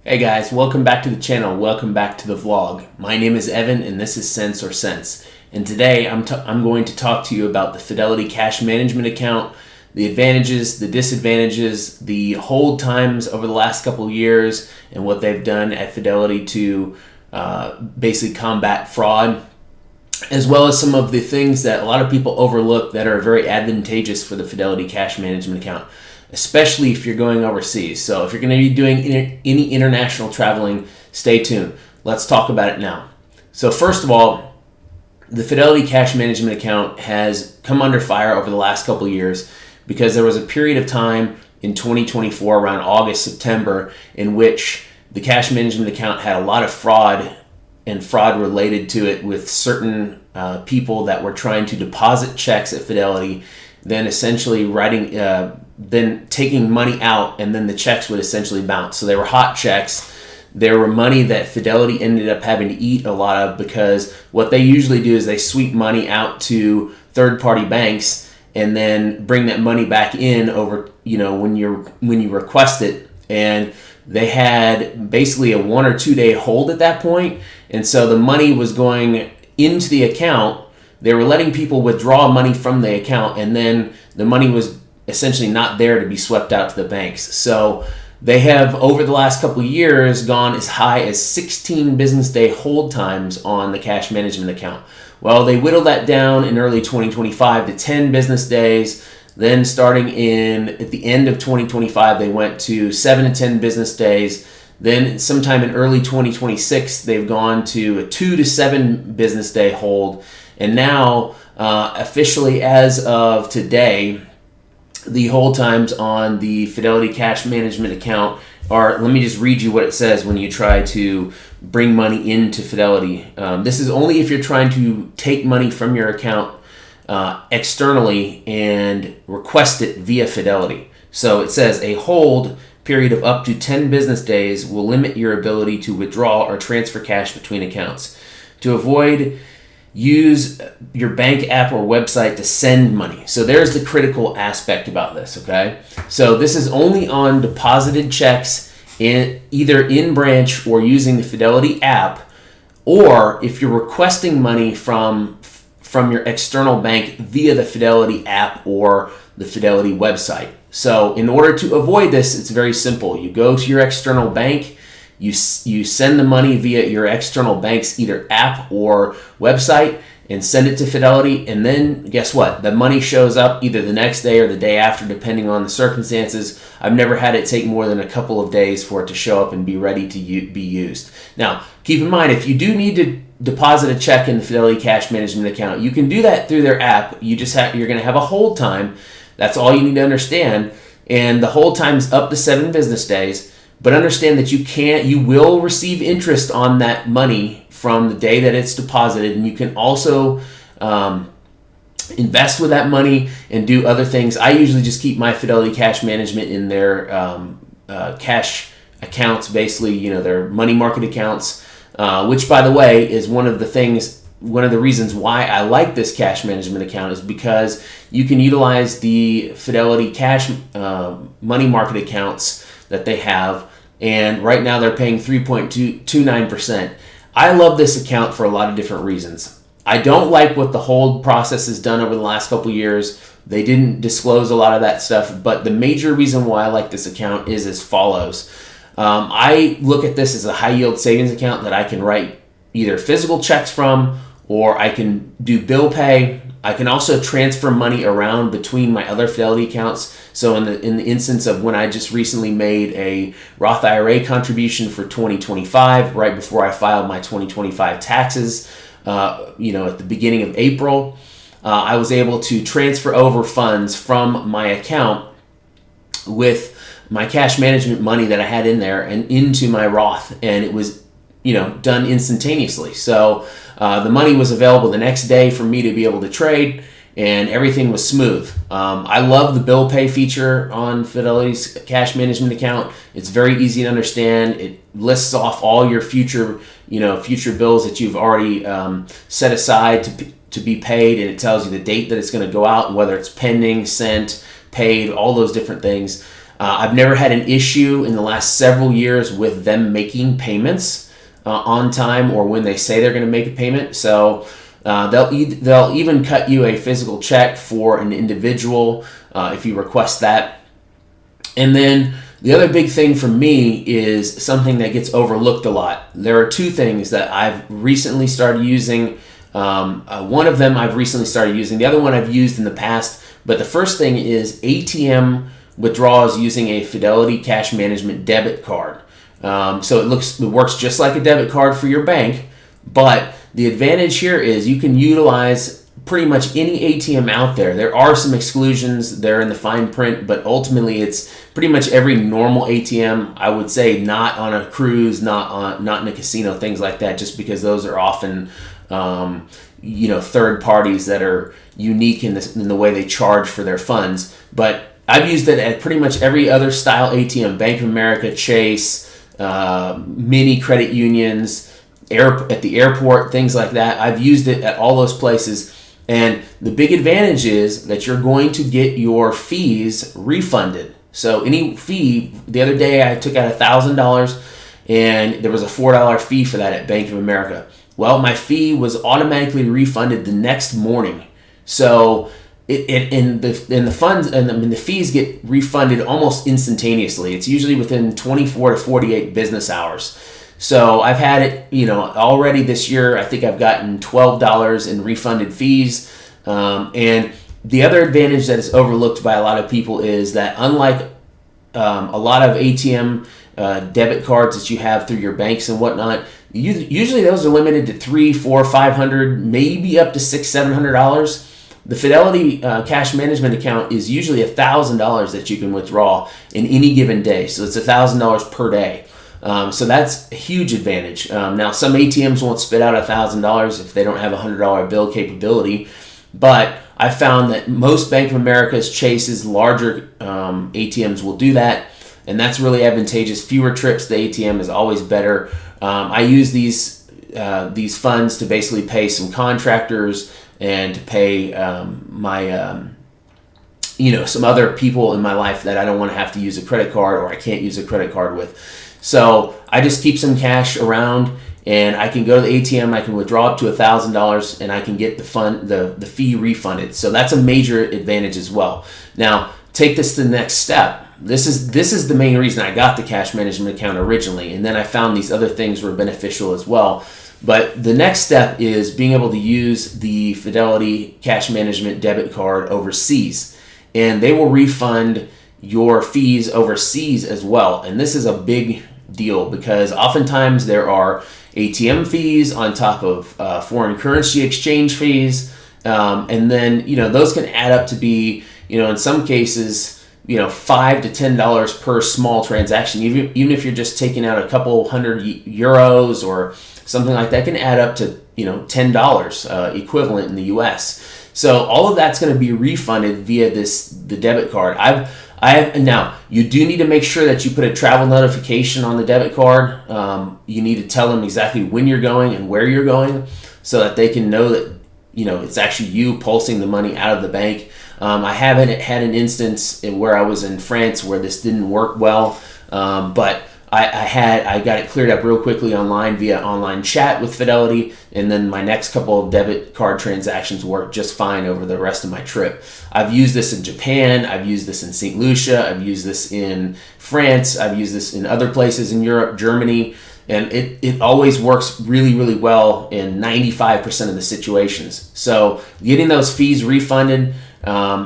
Hey guys, welcome back to the channel. Welcome back to the vlog. My name is Evan and this is Sense or Sense. And today I'm going to talk to you about the Fidelity Cash Management account, the advantages, the disadvantages, the hold times over the last couple of years, and what they've done at Fidelity to basically combat fraud, as well as some of the things that a lot of people overlook that are very advantageous for the Fidelity Cash Management account, especially if you're going overseas. So if you're going to be doing any international traveling, stay tuned. Let's talk about it now. So first of all, the Fidelity Cash Management account has come under fire over the last couple of years because there was a period of time in 2024 around August, September, in which the cash management account had a lot of fraud and fraud related to it with certain people that were trying to deposit checks at Fidelity, then essentially then taking money out, and then the checks would essentially bounce. So they were hot checks. There were money that Fidelity ended up having to eat a lot of, because what they usually do is they sweep money out to third-party banks and then bring that money back in over, when you request it. And they had basically a 1 or 2 day hold at that point, and so the money was going into the account. They were letting people withdraw money from the account, and then the money was essentially not there to be swept out to the banks. So they have, over the last couple of years, gone as high as 16 business day hold times on the cash management account. Well, they whittled that down in early 2025 to 10 business days. Then starting at the end of 2025, they went to 7 to 10 business days. Then sometime in early 2026, they've gone to a 2 to 7 business day hold. And now, officially as of today, the hold times on the Fidelity Cash Management account are, let me just read you what it says when you try to bring money into Fidelity. This is only if you're trying to take money from your account externally and request it via Fidelity. So it says a hold period of up to 10 business days will limit your ability to withdraw or transfer cash between accounts. To avoid, use your bank app or website to send money. So there's the critical aspect about this, okay? So this is only on deposited checks either in branch or using the Fidelity app, or if you're requesting money from your external bank via the Fidelity app or the Fidelity website. So in order to avoid this, it's very simple. You go to your external bank, you send the money via your external bank's either app or website and send it to Fidelity, and then guess what? The money shows up either the next day or the day after, depending on the circumstances. I've never had it take more than a couple of days for it to show up and be ready to be used. Now, keep in mind, if you do need to deposit a check in the Fidelity Cash Management account, you can do that through their app. You're going to have a hold time. That's all you need to understand. And the hold time's up to 7 business days. But understand that you will receive interest on that money from the day that it's deposited, and you can also invest with that money and do other things. I usually just keep my Fidelity Cash Management in their cash accounts, basically, their money market accounts, which, by the way, is one of the reasons why I like this cash management account, is because you can utilize the Fidelity Cash money market accounts that they have, and right now they're paying 3.29%. I love this account for a lot of different reasons. I don't like what the hold process has done over the last couple of years. They didn't disclose a lot of that stuff, but the major reason why I like this account is as follows. I look at this as a high yield savings account that I can write either physical checks from, or I can do bill pay. I can also transfer money around between my other Fidelity accounts. So in the instance of when I just recently made a Roth IRA contribution for 2025, right before I filed my 2025 taxes, at the beginning of April, I was able to transfer over funds from my account with my cash management money that I had in there and into my Roth, and it was done instantaneously. So the money was available the next day for me to be able to trade, and everything was smooth. I love the bill pay feature on Fidelity's cash management account. It's very easy to understand. It lists off all your future bills that you've already set aside to be paid, and it tells you the date that it's going to go out and whether it's pending, sent, paid, all those different things. I've never had an issue in the last several years with them making payments on time or when they say they're going to make a payment. So they'll even cut you a physical check for an individual if you request that. And then the other big thing for me is something that gets overlooked a lot. There are two things that I've recently started using. One of them I've recently started using. The other one I've used in the past. But the first thing is ATM withdrawals using a Fidelity Cash Management debit card. So it works just like a debit card for your bank, but the advantage here is you can utilize pretty much any ATM out there. There are some exclusions there in the fine print, but ultimately it's pretty much every normal ATM. I would say not on a cruise, not in a casino, things like that, just because those are often third parties that are unique in the way they charge for their funds. But I've used it at pretty much every other style ATM: Bank of America, Chase, mini credit unions, at the airport, things like that. I've used it at all those places. And the big advantage is that you're going to get your fees refunded. So any fee, the other day I took out $1,000 and there was a $4 fee for that at Bank of America. Well, my fee was automatically refunded the next morning. So the fees get refunded almost instantaneously. It's usually within 24 to 48 business hours. So I've had it, already this year. I think I've gotten $12 in refunded fees. And the other advantage that is overlooked by a lot of people is that unlike a lot of ATM debit cards that you have through your banks and whatnot, usually those are limited to $300, $400, $500, maybe up to $600, $700. The Fidelity Cash Management account is usually $1,000 that you can withdraw in any given day. So it's $1,000 per day. So that's a huge advantage. Now, some ATMs won't spit out $1,000 if they don't have a $100 bill capability, but I found that most Bank of America's, Chase's, larger ATMs will do that, and that's really advantageous. Fewer trips to the ATM is always better. I use these funds to basically pay some contractors and to pay some other people in my life that I don't want to have to use a credit card or I can't use a credit card with. So I just keep some cash around, and I can go to the ATM. I can withdraw up to $1,000, and I can get the fee refunded. So that's a major advantage as well. Now, take this to the next step. This is the main reason I got the cash management account originally, and then I found these other things were beneficial as well. But the next step is being able to use the Fidelity Cash Management debit card overseas, and they will refund your fees overseas as well. And this is a big deal because oftentimes there are ATM fees on top of foreign currency exchange fees, and then those can add up to be in some cases $5 to $10 per small transaction. Even if you're just taking out a couple hundred euros or something like that, can add up to $10 equivalent in the U.S. So all of that's going to be refunded via the debit card. Now, you do need to make sure that you put a travel notification on the debit card. You need to tell them exactly when you're going and where you're going so that they can know that it's actually you pulsing the money out of the bank. I haven't had an instance where I was in France where this didn't work well, but I got it cleared up real quickly online via online chat with Fidelity, and then my next couple of debit card transactions worked just fine over the rest of my trip. I've used this in Japan, I've used this in St. Lucia, I've used this in France, I've used this in other places in Europe, Germany, and it always works really, really well in 95% of the situations. So getting those fees refunded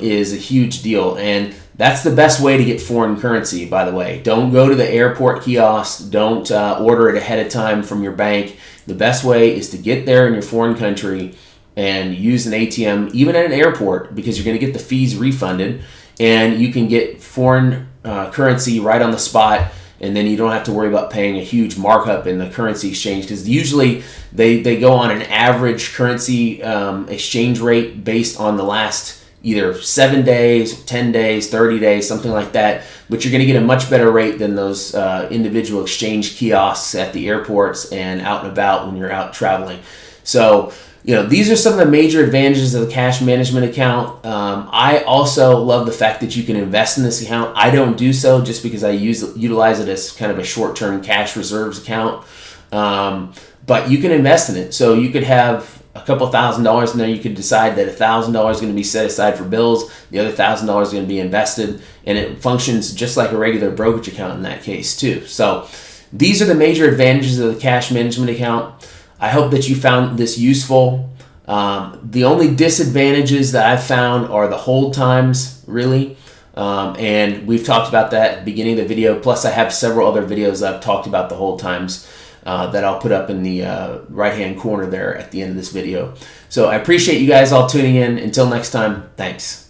is a huge deal, and that's the best way to get foreign currency, by the way. Don't go to the airport kiosk. Don't order it ahead of time from your bank. The best way is to get there in your foreign country and use an ATM, even at an airport, because you're going to get the fees refunded, and you can get foreign currency right on the spot, and then you don't have to worry about paying a huge markup in the currency exchange, because usually they go on an average currency exchange rate based on the last either 7 days, 10 days, 30 days, something like that. But you're going to get a much better rate than those individual exchange kiosks at the airports and out and about when you're out traveling. So these are some of the major advantages of the cash management account. I also love the fact that you can invest in this account. I don't do so just because I utilize it as kind of a short-term cash reserves account. But you can invest in it. So you could have a couple $1,000 in there. You could decide that $1,000 is going to be set aside for bills. The other $1,000 is going to be invested, and it functions just like a regular brokerage account in that case too. So these are the major advantages of the cash management account. I hope that you found this useful. The only disadvantages that I've found are the hold times, really. And we've talked about that at the beginning of the video. Plus, I have several other videos that I've talked about the hold times that I'll put up in the right-hand corner there at the end of this video. So I appreciate you guys all tuning in. Until next time, thanks.